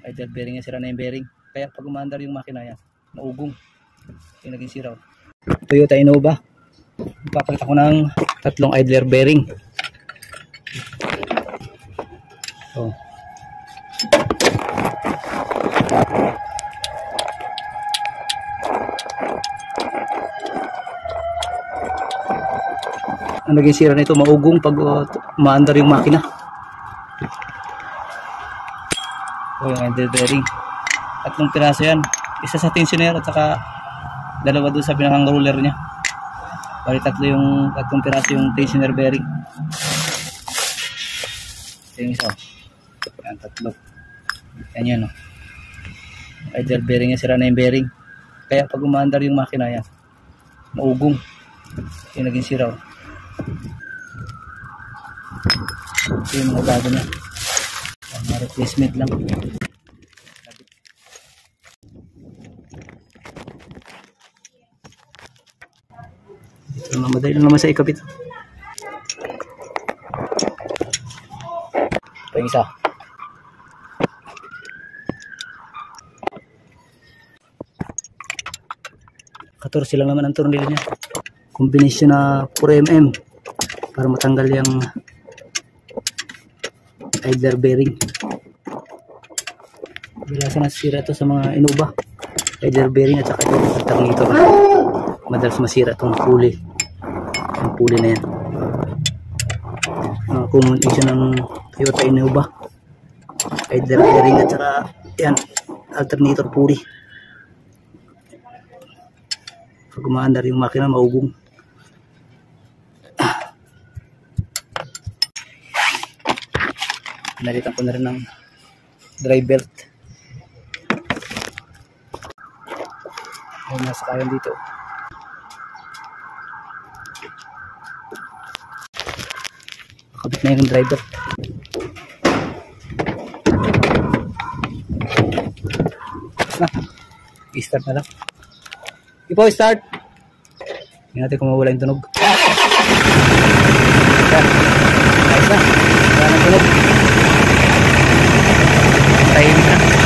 Idle bearing niya, sira na yung bearing. Kaya pag umaandar yung makina yan, maugong. Yung naging sira. Toyota Innova. Papalit ako ng 3 idler bearing. Oh. Ang naging sira nito, maugong pag umaandar yung makina. Oh, yung idler bearing. 3 piraso yan. Isa sa tensioner at saka 2 doon sa pinakang roller niya. Bali 3 piraso yung tensioner bearing. Ito yung isa. Yan, 3. Yan yun, oh. Idle bearing niya, sira na yung bearing. Kaya pag umaandar yung makina yan, maugong. Yung naging sira, oh. Ito yung mga bago niya. Replacement lang. Ito naman, madali lang naman sa ikabit. Ito yung isa. $14 lang naman ang tornilyo niya. Combination na 4mm para matanggal yung idler bearing. Bilasan nasira ito sa mga Innova. Idler bearing at saka ito alternator. Madalas masira itong pulley. Yung pulley na yan. Combination ng Toyota Innova. Idler bearing at saka yan, alternator pulley. Pag umaandar yung makina, maugong. Nalitan ko na rin ng dry belt. Ay, nasa kayan dito. Nakabit na yung dry belt. Na, i-start na lang. Ipo, start. Tingnan natin kung mawala yung tunog. Ayos na. Wala ng tunog. Tahimik na.